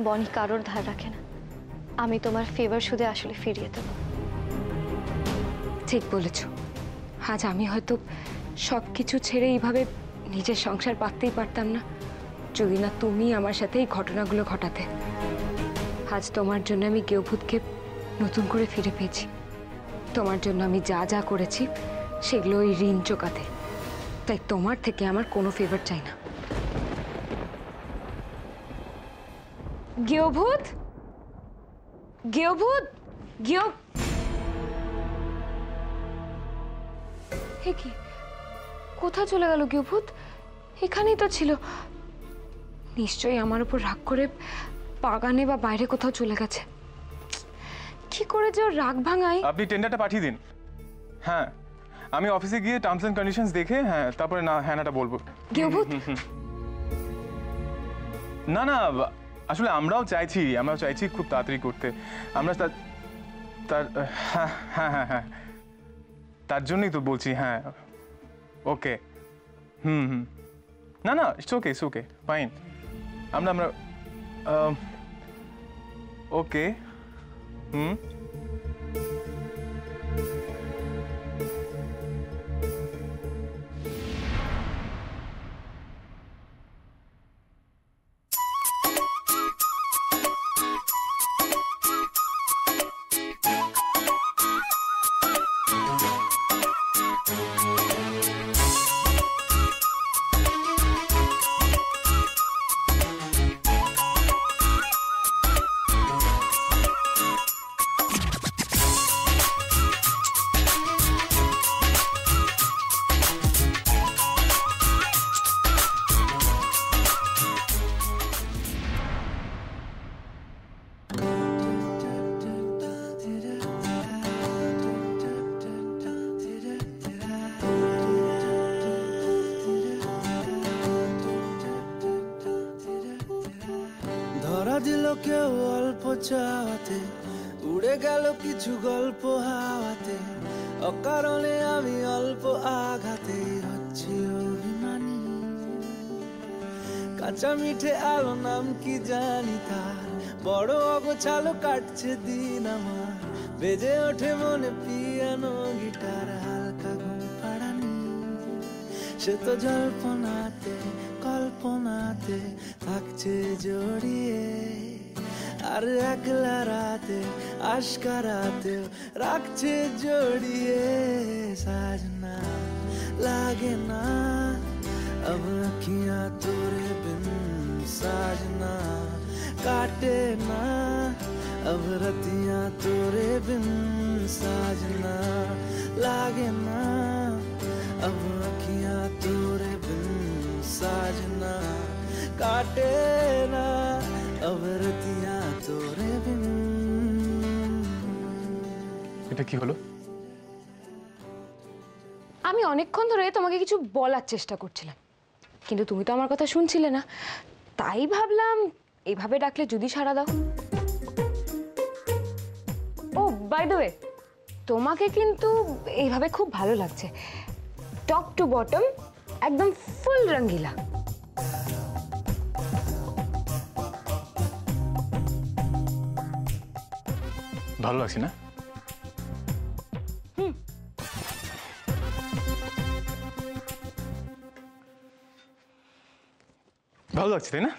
বনি কারোর ধার রাখে না। আমি তোমার ফেভার শুধু আসলে ফিরিয়ে দেব। ঠিক বলেছ। আজ আমি হয়তো সবকিছু ছেড়ে এইভাবে নিজের সংসার পাততেই পারতাম না, যদি না তুমি আমার সাথে এই ঘটনাগুলো ঘটাতে। আজ তোমার জন্য আমি গেয়ভূতকে নতুন করে ফিরে পেয়েছি। তোমার জন্য আমি যা যা করেছি সেগুলো ওই ঋণ চোকাতে। তাই তোমার থেকে আমার কোনো ফেভার চাই না। গেয়ভূত, গেয়ভূত, হে কি, কোথায় চলে গেল গেয়ভূত? এখানেই তো ছিল। নিশ্চয়ই আমার উপর রাগ করে বাগানে বা বাইরে কোথাও চলে গেছে। কি করে যে ওর রাগ ভাঙাই। আপনি টেন্ডারটা পাঠিয়ে দিন। হ্যাঁ, আমি অফিসে গিয়ে টার্মস এন্ড কন্ডিশনস দেখে তারপরে হ্যাঁ নাটা বলবো। গেয়ভূত, না আসলে আমরাও চাইছি খুব তাড়াতাড়ি করতে। আমরা তার হ্যাঁ তার জন্যই তো বলছি। হ্যাঁ, ওকে। না ইটস ওকে ফাইন। আমরা ওকে। দিল কেউ অল্প চাওয়াতে, উড়ে গেল কিছু গল্প হাওয়াতে, অকারণে আমি অল্প আঘাতে হচ্ছি অভিমানী। কাঁচা মিঠে আলো নাম কি জানি তার, বড় অগোছালো কাটছে দিন আমার, বেজে ওঠে মনে পিয়ানো গিটার, হালকা ঘুম পাড়ানি। সে তো জল্পনাতে কল্পনাতে থাকছে জড়িয়ে, আর একলা রাতে আশকারাতে রাখছে জড়িয়ে। সাजना लागे ना अब अखियां तोरे बिन, साजना काटे ना अब रतियां तोरे बिन, साजना लागे ना अब अखियां तोरे बिन, साजना काटे ना अब रतियां तोरे बिन। এটা কি হলো? আমি অনেকক্ষণ ধরে তোমাকে কিছু বলার চেষ্টা করছিলাম, কিন্তু তুমি তো আমার কথা শুনছিলে না। তাই ভাবলাম এইভাবে ডাকলে যদি সাড়া দাও। ও বাই দ্য ওয়ে, তোমাকে কিন্তু এইভাবে খুব ভালো লাগছে। টপ টু বটম একদম ফুল রঙ্গিলা। ভালো লাগছে না? ভালো লাগছে তাই না?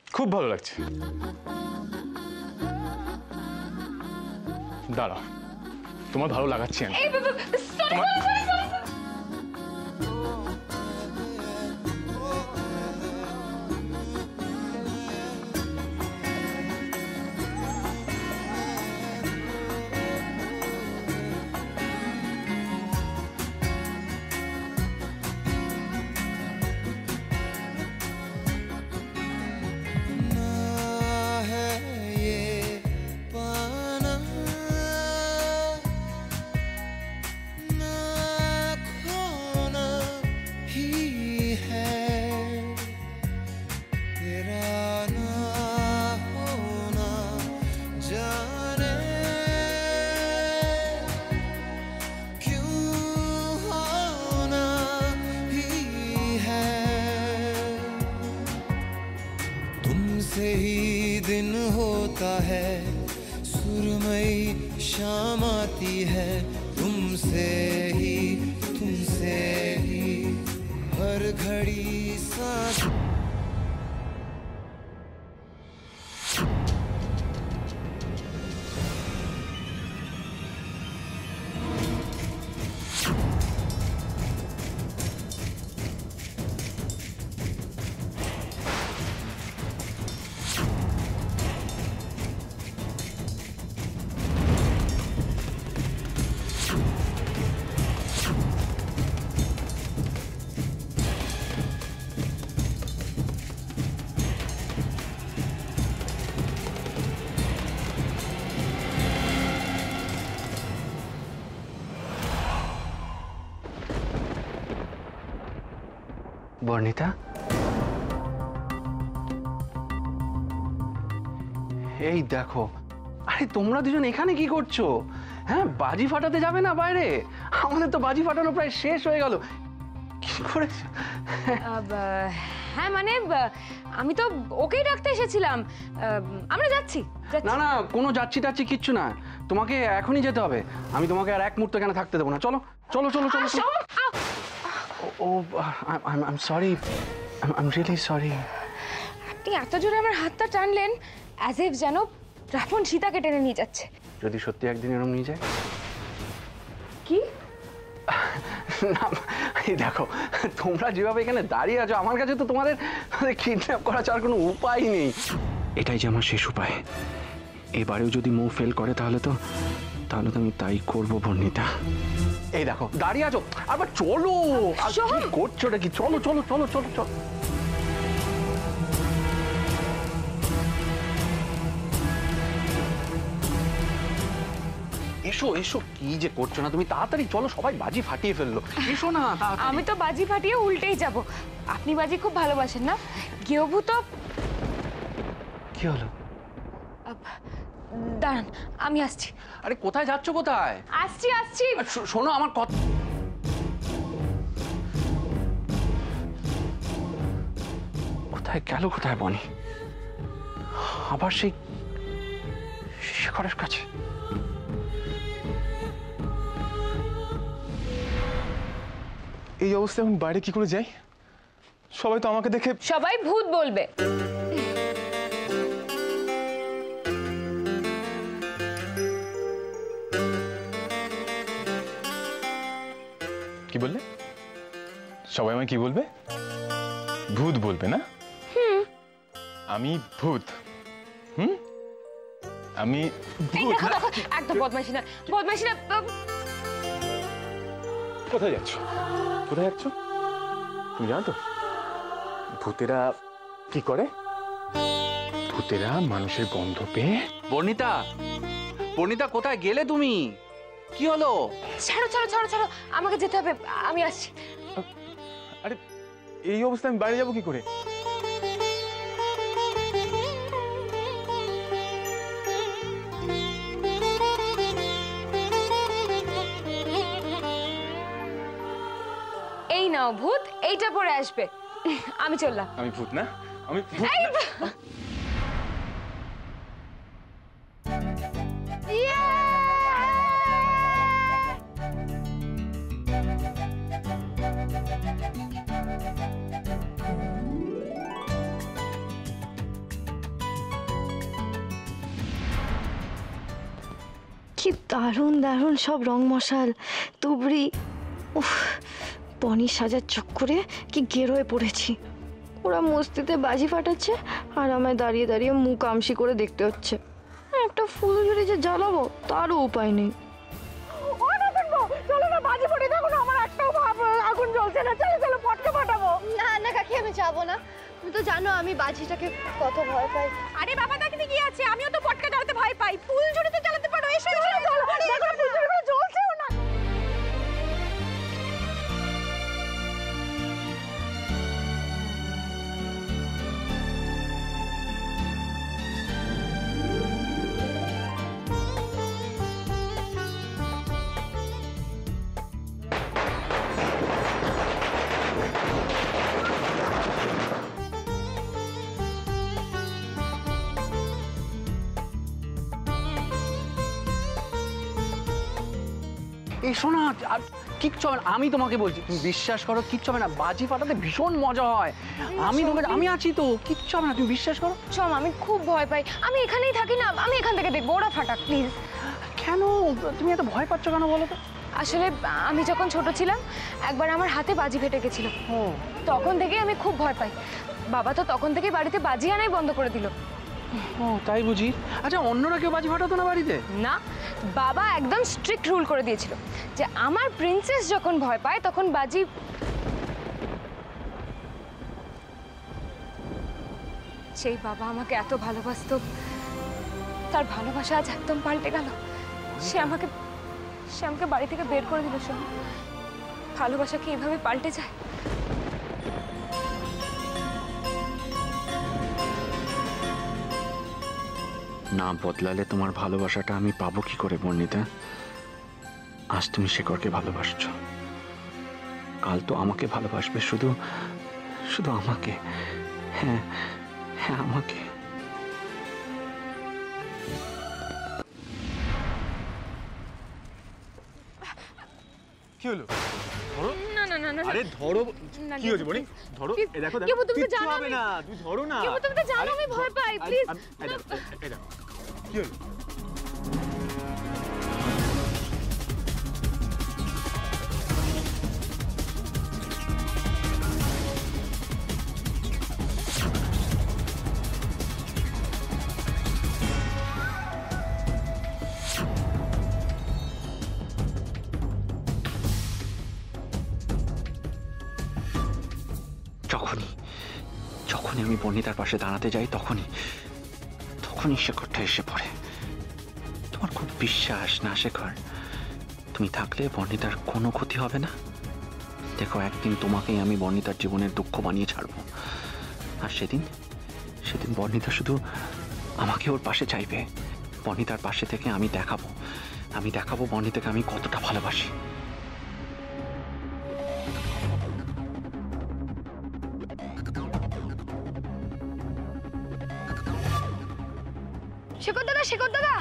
খুব ভালো লাগছে। দাঁড়া, তোমার ভালো লাগাচ্ছি আমি। का है, सुरमई शाम आती है, तुमसे ही हर घड़ी सांस। বর্ণিতা, এই দেখো। আরে তোমরা দুজন এখানে কি করছো? হ্যাঁ, বাজি ফাটাতে যাবে না বাইরে? আমাদের তো বাজি ফাটানো প্রায় শেষ হয়ে গেল। কি করেছো? হ্যাঁ মানে আমি তো ওকেই ডাকতে এসেছিলাম। আমরা যাচ্ছি। না না, কোনো যাচ্ছি টাচ্ছি কিচ্ছু না, তোমাকে এখনই যেতে হবে। আমি তোমাকে আর এক মুহূর্ত কেন থাকতে দেবো না। চলো চলো চলো চলো। Oh I am sorry, I am really sorry. আপনি এত জোরে আমার হাতটা টানলেন, অ্যাজ ইফ যেন রাবণ সীতাকে টেনে নিয়ে যাচ্ছে। যদি সত্যি একদিন এরকম নিয়ে যায়? কি না, এই দেখো, তোমরা যেভাবে এখানে দাঁড়িয়ে আছো, আমার কাছে তো তোমাদের কিডন্যাপ করা ছাড়া কোনো উপায় নেই। এটাই যে আমার শেষ উপায়। এবারেও যদি মৌ ফেল করে তাহলে তো আমি তাই করবো বর্ণিতা। এই দেখো দাঁড়িয়ে আছো, আবার চলো। কি করছো নাকি? চলো চলো চলো চলো চলো। এসো এসো, কি যে করছো না তুমি? তাড়াতাড়ি চলো, সবাই বাজি ফাটিয়ে ফেললো। এসো না। আমি তো বাজি ফাটিয়ে উল্টেই যাব। আপনি বাজি খুব ভালোবাসেন না? গেওভূ তো। কি হলো? দাঁড়ান, আমি আসছি। আরে কোথায় যাচ্ছ? কোথায়? আসছি আসছি। শোনো আমার কথা। কোথায় গেল? কোথায় বনি? আবার সেই শেখরের কাছে? এই অবস্থায় এখন বাইরে কি করে যাই? সবাই তো আমাকে দেখে সবাই ভূত বলবে। কি বললে? সবাই আমায় কি বলবে? ভূত বলবে না? আমি ভূত? আমি ভূত না? একদম বদমাইশি না, বদমাইশি না। কোথায় যাচ্ছ? কোথায় যাচ্ছ? তুমি জানো তো ভূতেরা কি করে? ভূতেরা মানুষের গন্ধ পেয়ে। বর্ণিতা, বর্ণিতা কোথায় গেলে তুমি? কি হলো? ছাড়ো ছাড়ো ছাড়ো ছাড়ো, আমাকে যেতে হবে, আমি আসছি। আরে এই অবস্থায় আমি বাইরে যাবো কি করে? এই নাও ভূত, এইটা পরে আসবে। আমি চললাম। আমি ভূত না, আমি ভূত না। কি দারুণ দারুণ সব রং মশাল, তুবড়ি। উফ, পনির সাজার চক্করে কি গেরোয় পড়েছি। ওরা মস্তিতে বাজি ফাটাচ্ছে আর আমায় দাঁড়িয়ে দাঁড়িয়ে মুখ আমসি করে দেখতে হচ্ছে। একটা ফুলঝুরি যে জ্বালাবো তারও উপায় নেই। চলো না বাজি ফাটি, দেখো না আমার একটাও আগুন জ্বলছে না। চলো চলো পটকা ফাটাবো। না না কাকি, আমি যাবো না। তুমি তো জানো আমি বাজিটাকে কত ভয় পাই। আরে বাবা দেখতে কি আছে, আমিও তো পটকা জ্বালাতে ভয় পাই। ফুলঝুরি তো জ্বালাতে পারো। এসো এসো, চলো। দেখো ফুলঝুরিগুলো জ্বলছেও না। এসো না, আর কিচ্ছু হবে না, আমি তোমাকে বলছি, তুমি বিশ্বাস করো, কিচ্ছু হবে না। বাজি ফাটাতে ভীষণ মজা হয়। আমি আছি তো, কিচ্ছু হবে না, তুমি বিশ্বাস করো। শোন, আমি খুব ভয় পাই, আমি এখানেই থাকি না, আমি এখান থেকে দেখবো, ওরা ফাটাক প্লিজ। কেন তুমি এত ভয় পাচ্ছ কেন বলো তো? আসলে আমি যখন ছোট ছিলাম একবার আমার হাতে বাজি ফেটে গেছিল, তখন থেকেই আমি খুব ভয় পাই। বাবা তো তখন থেকেই বাড়িতে বাজি আনাই বন্ধ করে দিল। ও তাই বুঝি? আচ্ছা, অন্যরা কেউ বাজি ফাটাতো না বাড়িতে? না, বাবা একদম স্ট্রিক্ট রুল করে দিয়েছিল যে আমার প্রিন্সেস যখন ভয় পায় তখন বাজি। সেই বাবা আমাকে এত ভালোবাসতো, তার ভালোবাসা আজ একদম পাল্টে গেল। সে আমাকে বাড়ি থেকে বের করে দিল। শোন, ভালোবাসা কি এভাবে পাল্টে যায়? না বদলালে তোমার ভালোবাসাটা আমি পাবো কি করে বর্ণিতা? আজ তুমি শেখরকে ভালোবাসছো, কাল তো আমাকে ভালোবাসবে, শুধু শুধু আমাকে। হ্যাঁ হ্যাঁ, আমাকে। কি হলো? ধরো। না না না না, আরে ধরো। না, কি হয়েছে বনি? ধরো। এই দেখো দেখো। কেবল তুমি তো কিচ্ছু জানো হবে না, তুমি ধরো না। কেবল তুমি তো জানো আমি ভয় পাই, প্লিজ। এই দেখো, এই দেখো। কি হলো? যখনই আমি বর্ণিতার পাশে দাঁড়াতে যাই তখনই শেখরটা এসে পড়ে। তোমার খুব বিশ্বাস না শেখর? তুমি থাকলে বর্ণিতার কোনো ক্ষতি হবে না। দেখো, একদিন তোমাকেই আমি বর্ণিতার জীবনের দুঃখ বানিয়ে ছাড়বো। আর সেদিন বর্ণিতা শুধু আমাকে ওর পাশে চাইবে। বর্ণিতার পাশে থেকে আমি দেখাবো বর্ণিতাকে আমি কতটা ভালোবাসি। শেখর দাদা,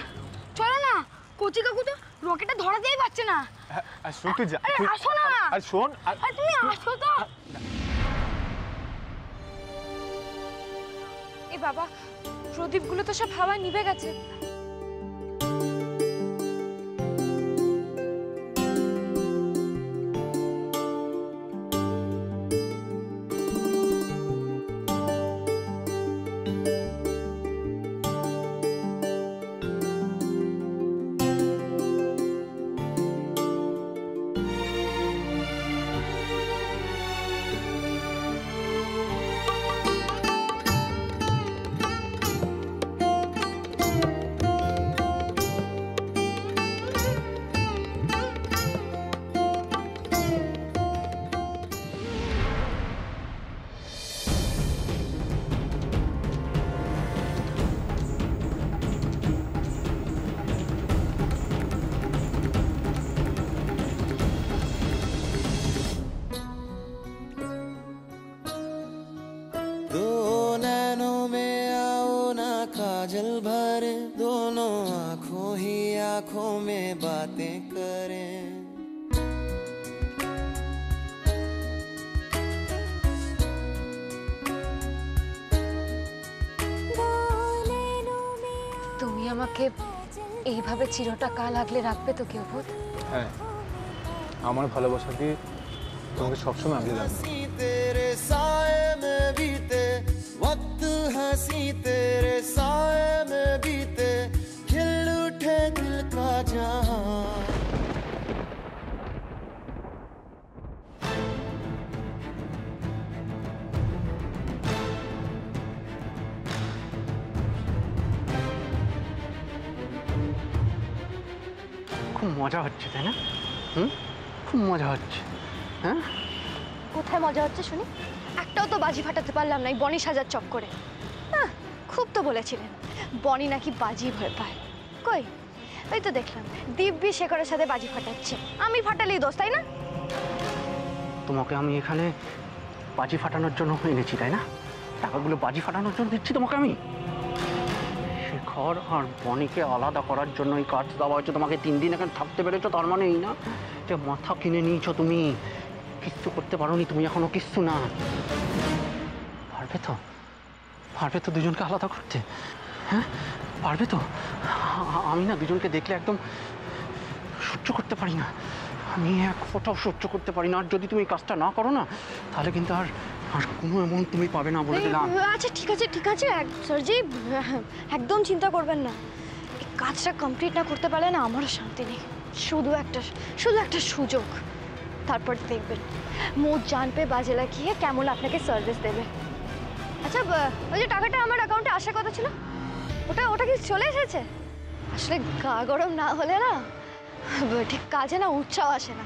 চলো না। কচি কাকু তো রকেটটা ধরাতেই পারছে না। শোন, তুই যা। আসো না। আর শোন, তুমি আসো তো। এ বাবা, প্রদীপগুলো তো সব হাওয়ায় নিভে গেছে। काजल भरे दोनों आंखों ही आंखों में बातें करें। তুমি আমাকে এইভাবে চিরটা কাল আগলে রাখবে তো কেউ ভূত? হ্যাঁ, আমার ভালোবাসা দিয়ে তোমাকে সবসময় আগলে রাখবো। तेरे साए में बीते वक्त हंसी तेरे साए में बीते खिल उठे दिल का जहां। খুব মজা হচ্ছে তাই না? খুব মজা হচ্ছে। হ্যাঁ, কোথায় মজা হচ্ছে শুনি? একটাও তো বাজি ফাটাতে পারলাম না এই বনি সাজার চক্করে। খুব তো বলেছিলেন বনি নাকি বাজি ভয় পায়। কই, ওই তো দেখলাম দিব্যি শেখরের সাথে বাজি ফাটাচ্ছে। আমি ফাটালেই দোষ, তাই না? তোমাকে আমি এখানে বাজি ফাটানোর জন্য এনেছি তাই না? টাকাগুলো বাজি ফাটানোর জন্য দিচ্ছি তোমাকে আমি। ঘর আর বনিকে আলাদা করার জন্য এই কাজ দেওয়া হয়েছে তোমাকে। 3 দিন এখানে থাকতে পেরেছো, তার মানে এই না যে মাথা কিনে নিয়েছো তুমি। কিচ্ছু করতে পারোনি তুমি, এখনো কিচ্ছু না। পারবে তো দুজনকে আলাদা করতে? হ্যাঁ পারবে তো? আমি না দুজনকে দেখলে একদম সহ্য করতে পারি না, আমি এক ফোঁটাও সহ্য করতে পারি না। আর যদি তুমি কাজটা না করো না তাহলে কিন্তু আর কোনো এমন তুমি পাবে না, বলে দিলাম। আচ্ছা ঠিক আছে স্যারজি, একদম চিন্তা করবেন না। এই কাজটা কমপ্লিট না করতে পারলে না আমারও শান্তি নেই। শুধু একটা সুযোগ, তারপর দেখবেন মোট জান পে বাজে লাগিয়ে কেমন আপনাকে সার্ভিস দেবে। আচ্ছা ওই যে টাকাটা আমার অ্যাকাউন্টে আসার কথা ছিল, ওটা কি চলে এসেছে? আসলে গা গরম না হলে না ঠিক কাজে না উৎসাহ আসে না।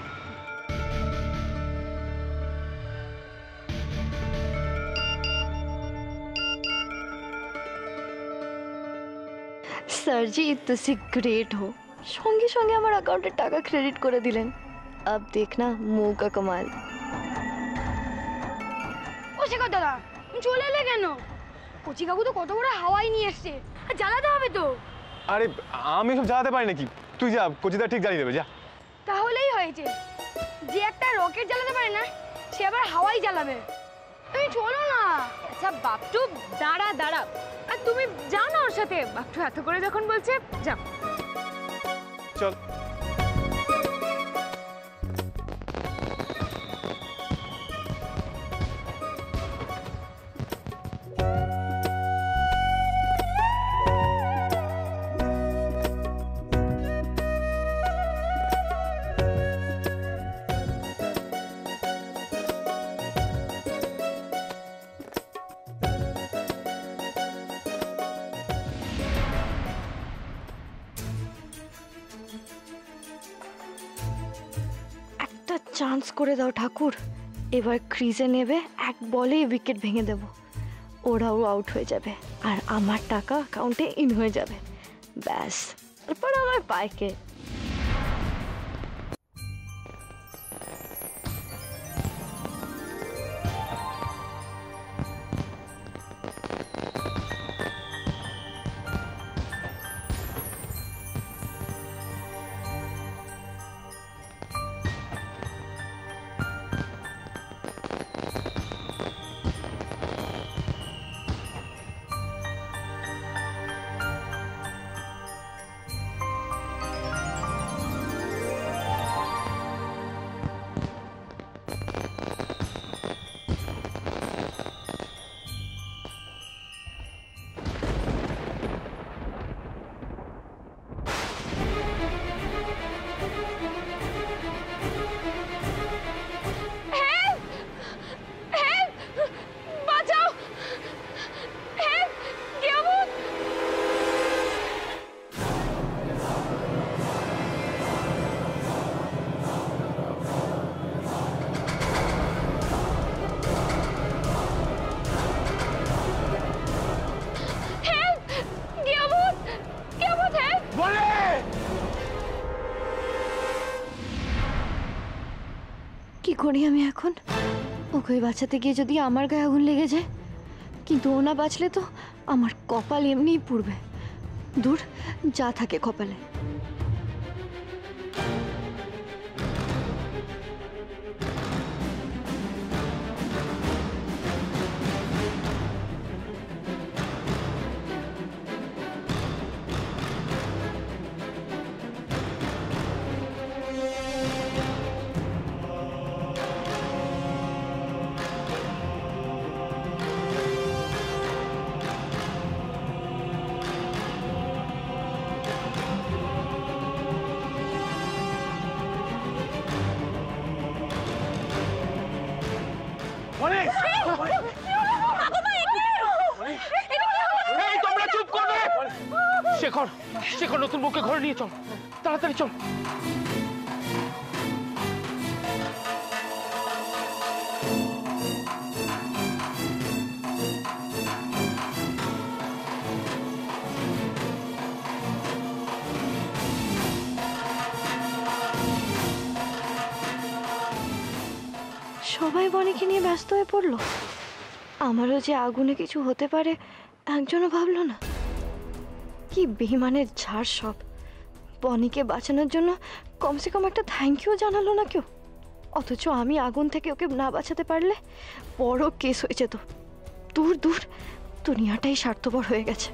सर जी तुसी ग्रेट हो, संगे संगे हमारे अकाउंटे टाका क्रेडिट करे दिलेन। अब देखना मुंह का कमाल। ও শেখর দাদা চলে এলে কেন? কচি কাকু তো কত বড় হাওয়াই নিয়ে এসছে, জ্বালাতে হবে তো। আরে আমি সব জ্বালাতে পারি নাকি? তুই যা, কচিদা ঠিক জ্বালিয়ে দেবে, যা। তাহলেই হয়েছে, যে একটা রকেট জ্বালাতে পারে না সে আবার হাওয়াই জ্বালাবে। তুমি চলো না। আচ্ছা বাপটু দাঁড়া, আর তুমি যাও না ওর সাথে। বাপটু এত করে যখন বলছে যাও। চল। চান্স করে দাও ঠাকুর, এবার ক্রিজে নেবে, এক বলেই উইকেট ভেঙে দেব। ওরাও আউট হয়ে যাবে আর আমার টাকা অ্যাকাউন্টে ইন হয়ে যাবে। ব্যাস, তারপর আমার পাইকে। কি করি আমি এখন? ওকে বাঁচাতে গিয়ে যদি আমার গায়ে আগুন লেগে যায়, কিন্তু ও না বাঁচলে তো আমার কপাল এমনিই পুড়বে। দূর, যা থাকে কপালে। শেখর নতুন বউকে ঘরে নিয়ে চল, তাড়াতাড়ি চল। সবাই বনিকে নিয়ে ব্যস্ত হয়ে পড়লো, আমারও যে আগুনে কিছু হতে পারে একজনও ভাবলো না। কি বেইমানের ঝাড় সব। বনিকে বাঁচানোর জন্য কমসে কম একটা থ্যাংক ইউ জানালো না কেউ, অথচ আমি আগুন থেকে ওকে না বাঁচাতে পারলে বড় কেস হয়ে যেত। দূর দূর, দুনিয়াটাই স্বার্থপর হয়ে গেছে।